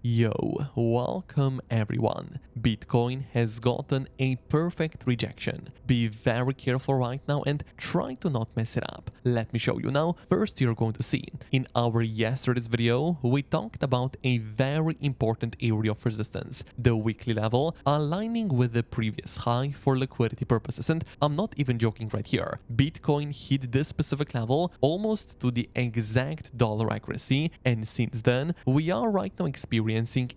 Yo, welcome everyone. Bitcoin has gotten a perfect rejection. Be very careful right now and try to not mess it up. Let me show you now. First, you're going to see in our yesterday's video, we talked about a very important area of resistance, the weekly level, aligning with the previous high for liquidity purposes. And I'm not even joking right here. Bitcoin hit this specific level almost to the exact dollar accuracy, and since then, we are right now experiencing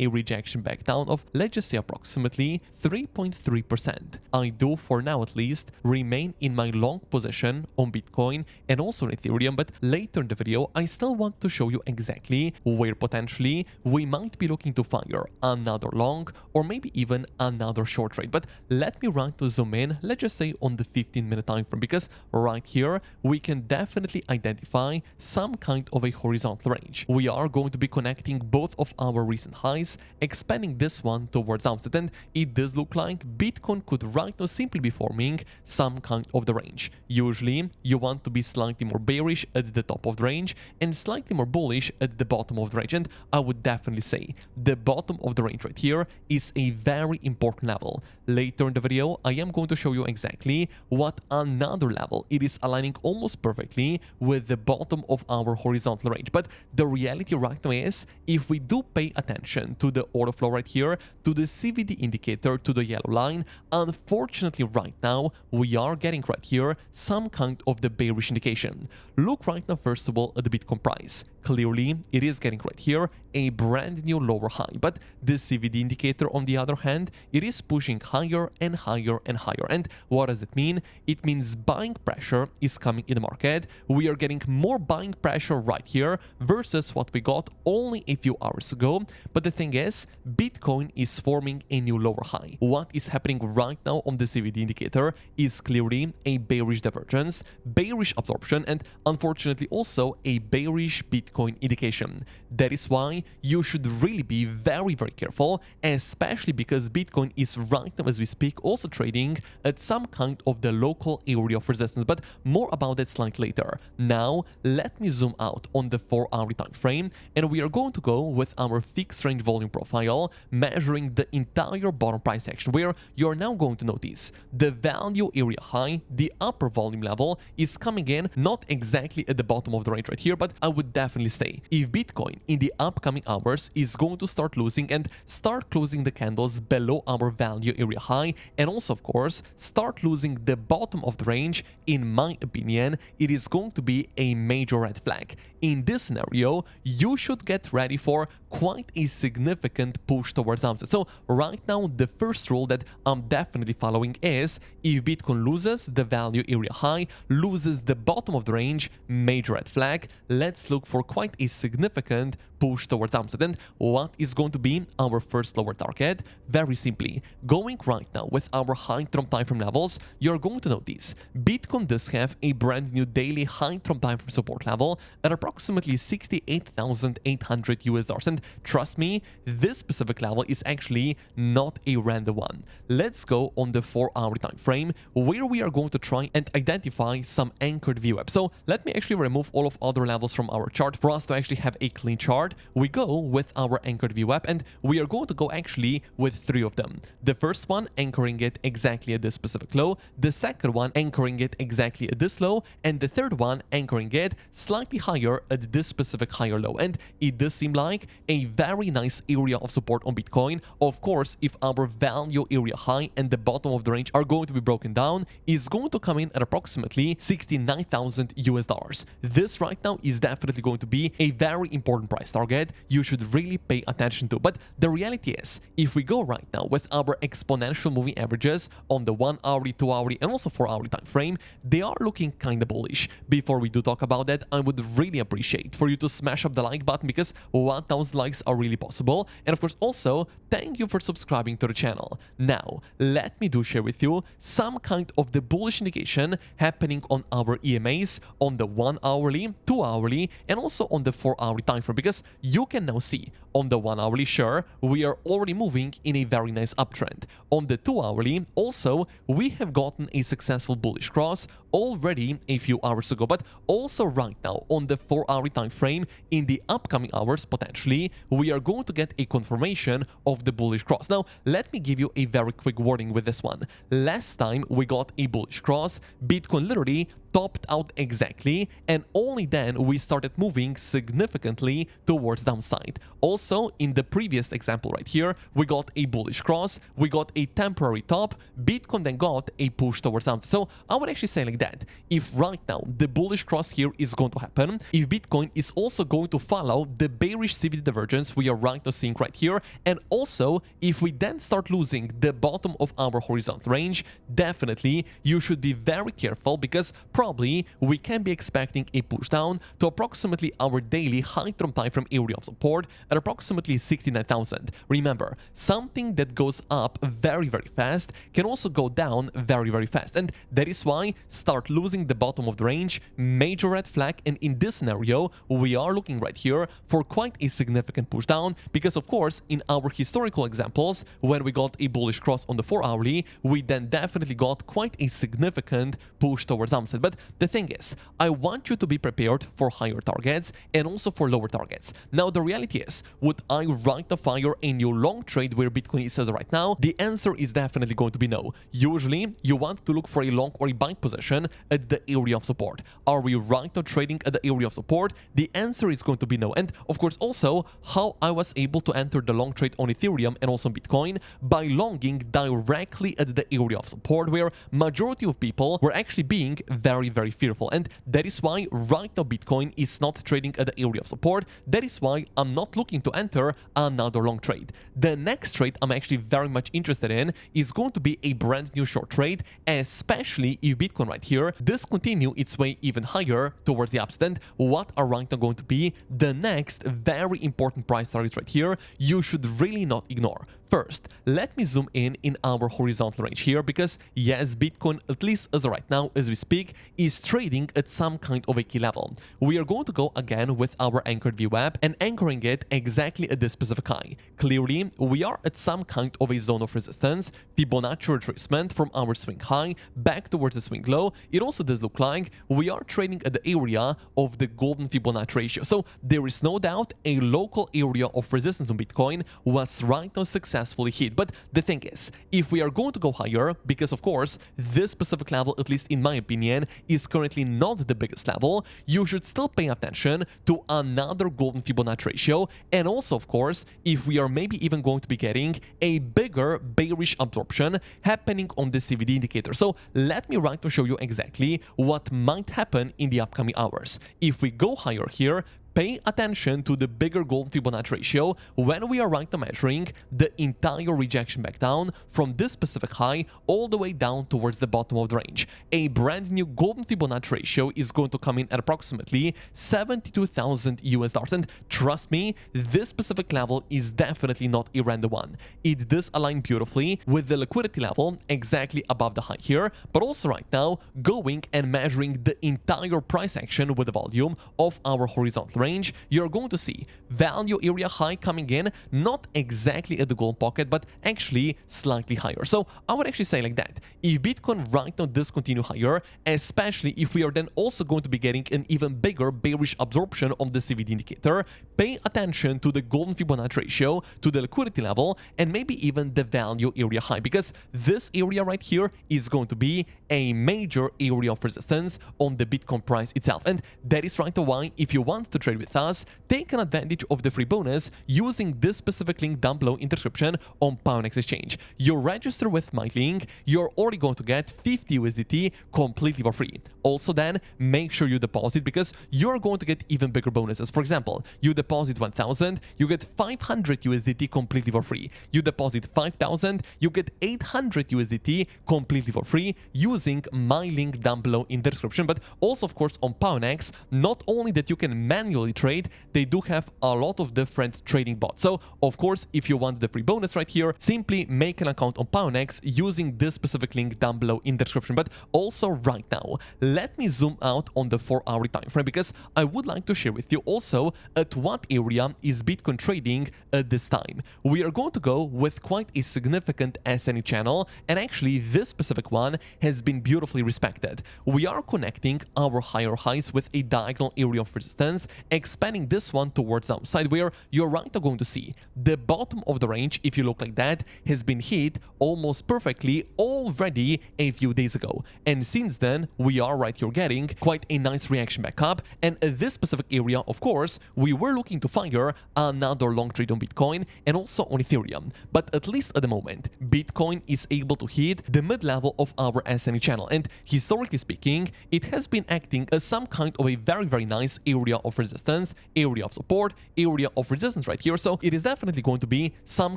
a rejection back down of, let's just say, approximately 3.3%. I do, for now at least, remain in my long position on Bitcoin and also on Ethereum, but later in the video, I still want to show you exactly where potentially we might be looking to fire another long or maybe even another short trade. But let me right to zoom in, let's just say on the 15-minute time frame, because right here, we can definitely identify some kind of a horizontal range. We are going to be connecting both of our recent highs, expanding this one towards downside, and it does look like Bitcoin could right now simply be forming some kind of the range. Usually you want to be slightly more bearish at the top of the range and slightly more bullish at the bottom of the range, and I would definitely say the bottom of the range right here is a very important level. Later in the video I am going to show you exactly what another level it is aligning almost perfectly with the bottom of our horizontal range. But the reality right now is, if we do pay attention to the order flow right here, to the CVD indicator, to the yellow line, unfortunately right now we are getting right here some kind of the bearish indication. Look right now first of all at the Bitcoin price. Clearly it is getting right here a brand new lower high, but the CVD indicator on the other hand, it is pushing higher and higher and higher. And what does it mean? It means buying pressure is coming in the market. We are getting more buying pressure right here versus what we got only a few hours ago. But the thing is, Bitcoin is forming a new lower high. What is happening right now on the CVD indicator is clearly a bearish divergence, bearish absorption, and unfortunately also a bearish Bitcoin indication. That is why you should really be very careful, especially because Bitcoin is right now as we speak also trading at some kind of the local area of resistance, but more about that slightly later. Now let me zoom out on the 4-hour time frame, and we are going to go with our fixed range volume profile, measuring the entire bottom price action, where you're now going to notice the value area high, the upper volume level is coming in not exactly at the bottom of the range right here, but I would definitely say if Bitcoin in the upcoming hours is going to start losing and start closing the candles below our value area high, and also of course start losing the bottom of the range, in my opinion it is going to be a major red flag. In this scenario you should get ready for quite a significant push towards downside. So right now the first rule that I'm definitely following is, if Bitcoin loses the value area high, loses the bottom of the range, major red flag, let's look for quite a significant push towards downside. And what is going to be our first lower target? Very simply, going right now with our high Trump time frame levels, you're going to notice Bitcoin does have a brand new daily high Trump time frame support level at approximately 68,800 US dollars. And trust me, this specific level is actually not a random one. Let's go on the 4-hour time frame, where we are going to try and identify some anchored VWAP. So let me actually remove all of other levels from our chart for us to actually have a clean chart. We go with our anchored VWAP, and we are going to go actually with 3 of them. The first one anchoring it exactly at this specific low, the second one anchoring it exactly at this low, and the third one anchoring it slightly higher at this specific higher low. And it does seem like a very nice area of support on Bitcoin. Of course, if our value area high and the bottom of the range are going to be broken down, is going to come in at approximately 69,000 US dollars. This right now is definitely going to be a very important price target you should really pay attention to. But the reality is, if we go right now with our exponential moving averages on the 1-hourly, 2-hourly, and also 4-hourly time frame, they are looking kind of bullish. Before we do talk about that, I would really appreciate for you to smash up the like button, because 1,000 likes are really possible. And of course also, thank you for subscribing to the channel. Now, let me share with you some kind of the bullish indication happening on our EMAs on the 1-hourly, 2-hourly, and also also on the 4-hourly time frame, because you can now see on the 1-hourly, sure, we are already moving in a very nice uptrend. On the 2-hourly, also, we have gotten a successful bullish cross already a few hours ago, but also right now on the 4-hourly time frame, in the upcoming hours, potentially, we are going to get a confirmation of the bullish cross. Now, let me give you a very quick warning with this one. Last time we got a bullish cross, Bitcoin literally topped out exactly, and only then we started moving significantly towards downside. Also, in the previous example right here, we got a bullish cross, we got a temporary top, Bitcoin then got a push towards downside. So I would actually say like that, if right now the bullish cross here is going to happen, if Bitcoin is also going to follow the bearish CVD divergence we are right now seeing right here, and also if we then start losing the bottom of our horizontal range, definitely you should be very careful, because probably we can be expecting a push down to approximately our daily high term time frame area of support at approximately 69,000. Remember, something that goes up very fast can also go down very fast, and that is why start losing the bottom of the range, major red flag. And in this scenario, we are looking right here for quite a significant push down, because of course in our historical examples, when we got a bullish cross on the 4-hourly, we then definitely got quite a significant push towards downside. But the thing is, I want you to be prepared for higher targets and also for lower targets. Now, the reality is, would I right now fire a new long trade where Bitcoin is as right now? The answer is definitely going to be no. Usually, you want to look for a long or a buy position at the area of support. Are we right now trading at the area of support? The answer is going to be no. And of course, also, how I was able to enter the long trade on Ethereum and also Bitcoin by longing directly at the area of support, where majority of people were actually being very fearful. And that is why right now Bitcoin is not trading at the area of support. That is why I'm not looking to enter another long trade. The next trade I'm actually very much interested in is going to be a brand new short trade, especially if Bitcoin right here does continue its way even higher towards the upside. And what are right now going to be the next very important price targets right here you should really not ignore. First, let me zoom in our horizontal range here, because yes, Bitcoin, at least as of right now, as we speak, is trading at some kind of a key level. We are going to go again with our anchored VWAP and anchoring it exactly at this specific high. Clearly, we are at some kind of a zone of resistance, Fibonacci retracement from our swing high back towards the swing low. It also does look like we are trading at the area of the golden Fibonacci ratio. So there is no doubt a local area of resistance on Bitcoin was right now successfully hit. But the thing is, if we are going to go higher, because of course this specific level, at least in my opinion, is currently not the biggest level, you should still pay attention to another golden Fibonacci ratio. And also, of course, if we are maybe even going to be getting a bigger bearish absorption happening on the CVD indicator. So let me right now show you exactly what might happen in the upcoming hours. If we go higher here, pay attention to the bigger golden Fibonacci ratio when we are right now measuring the entire rejection back down from this specific high all the way down towards the bottom of the range. A brand new golden Fibonacci ratio is going to come in at approximately 72,000 US dollars. And trust me, this specific level is definitely not a random one. It does align beautifully with the liquidity level exactly above the high here, but also right now going and measuring the entire price action with the volume of our horizontal range, you're going to see value area high coming in, not exactly at the golden pocket, but actually slightly higher. So I would actually say like that, if Bitcoin right now does continue higher, especially if we are then also going to be getting an even bigger bearish absorption on the CVD indicator, pay attention to the golden Fibonacci ratio, to the liquidity level, and maybe even the value area high, because this area right here is going to be a major area of resistance on the Bitcoin price itself. And that is right now why, if you want to trade with us, take an advantage of the free bonus using this specific link down below in the description on Pionex Exchange. You register with my link, you're already going to get 50 USDT completely for free. Also then, make sure you deposit, because you're going to get even bigger bonuses. For example, you deposit 1,000, you get 500 USDT completely for free. You deposit 5,000, you get 800 USDT completely for free using my link down below in the description. But also, of course, on Pionex, not only that you can manually usually trade, they do have a lot of different trading bots. So of course, if you want the free bonus right here, simply make an account on Pionex using this specific link down below in the description. But also right now, let me zoom out on the 4-hour time frame, because I would like to share with you also at what area is Bitcoin trading at this time. We are going to go with quite a significant S&E channel, and actually this specific one has been beautifully respected. We are connecting our higher highs with a diagonal area of resistance, expanding this one towards downside, where you're right now going to see the bottom of the range, if you look like that, has been hit almost perfectly already a few days ago. And since then, we are right here getting quite a nice reaction back up. And at this specific area, of course, we were looking to fire another long trade on Bitcoin and also on Ethereum. But at least at the moment, Bitcoin is able to hit the mid-level of our S&E channel. And historically speaking, it has been acting as some kind of a very, very nice area of resistance, area of support, area of resistance right here. So it is definitely going to be some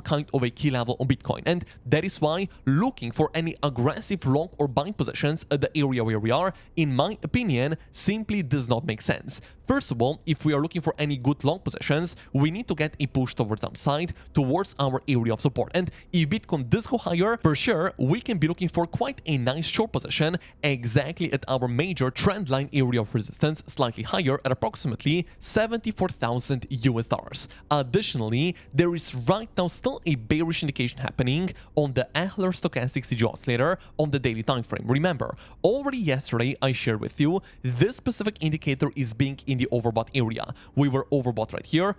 kind of a key level on Bitcoin. And that is why looking for any aggressive long or buying positions at the area where we are, in my opinion, simply does not make sense. First of all, if we are looking for any good long positions, we need to get a push towards downside, towards our area of support. And if Bitcoin does go higher, for sure, we can be looking for quite a nice short position exactly at our major trend line area of resistance, slightly higher at approximately $74,000. Additionally, there is right now still a bearish indication happening on the Ehler stochastic CG oscillator on the daily time frame. Remember, already yesterday I shared with you this specific indicator is being in the overbought area. We were overbought right here,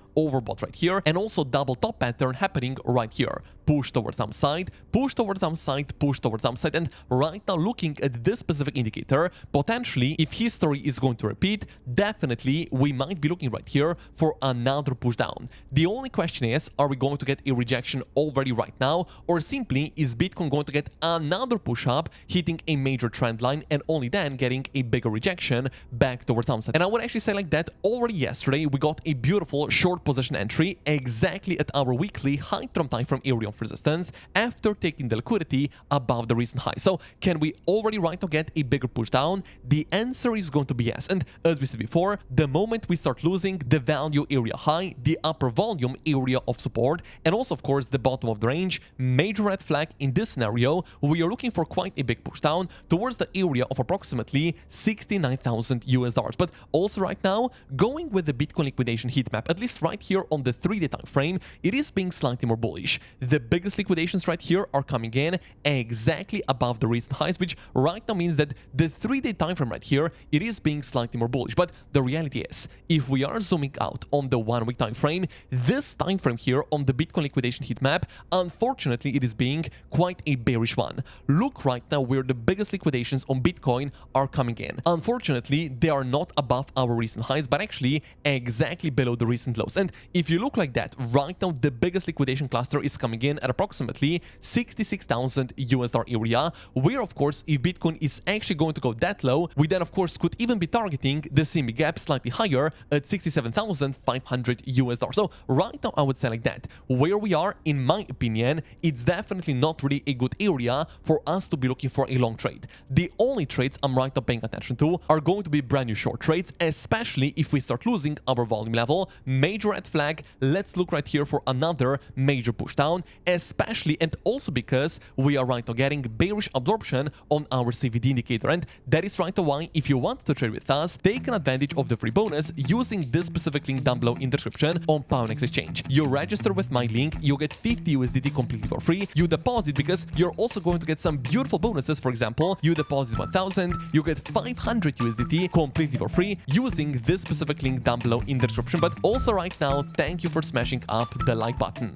and also double top pattern happening right here. Push towards downside, push towards downside, push towards downside. And right now, looking at this specific indicator, potentially, if history is going to repeat, definitely we might be looking right here for another push down. The only question is, are we going to get a rejection already right now, or simply is Bitcoin going to get another push up, hitting a major trend line, and only then getting a bigger rejection back towards downside? And I would actually say like that, already yesterday we got a beautiful short position entry exactly at our weekly high term time frame area of resistance after taking the liquidity above the recent high. So can we already right now get a bigger push down? The answer is going to be yes. And as we said before, the moment we start losing the value area high, the upper volume area of support, and also of course the bottom of the range, major red flag in this scenario, we are looking for quite a big push down towards the area of approximately $69,000. But also right now, going with the Bitcoin liquidation heat map, at least right here on the 3-day time frame, it is being slightly more bullish. The biggest liquidations right here are coming in exactly above the recent highs, which right now means that the 3-day time frame right here, it is being slightly more bullish. But the reality is, if we are zooming out on the 1-week time frame, this time frame here on the Bitcoin liquidation heat map, unfortunately, it is being quite a bearish one. Look right now where the biggest liquidations on Bitcoin are coming in. Unfortunately, they are not above our recent highs, but actually exactly below the recent lows. And if you look like that, right now the biggest liquidation cluster is coming in at approximately $66,000 area, where of course if Bitcoin is actually going to go that low, we then of course could even be targeting the semi gap slightly higher at $67,500. So right now I would say like that, where we are, in my opinion, it's definitely not really a good area for us to be looking for a long trade. The only trades I'm right now paying attention to are going to be brand new short trades, especially if we start losing our volume level. Major red flag, let's look right here for another major push down, especially and also because we are right now getting bearish absorption on our CVD indicator. And that is right now why, if you want to trade with us, take an advantage of the free bonus using this specific link down below in the description on Pionex Exchange. You register with my link, you get 50 USDT completely for free. You deposit because you're also going to get some beautiful bonuses. For example, you deposit 1,000, you get 500 USDT completely for free using this specific link down below in the description. But also right now, thank you for smashing up the like button.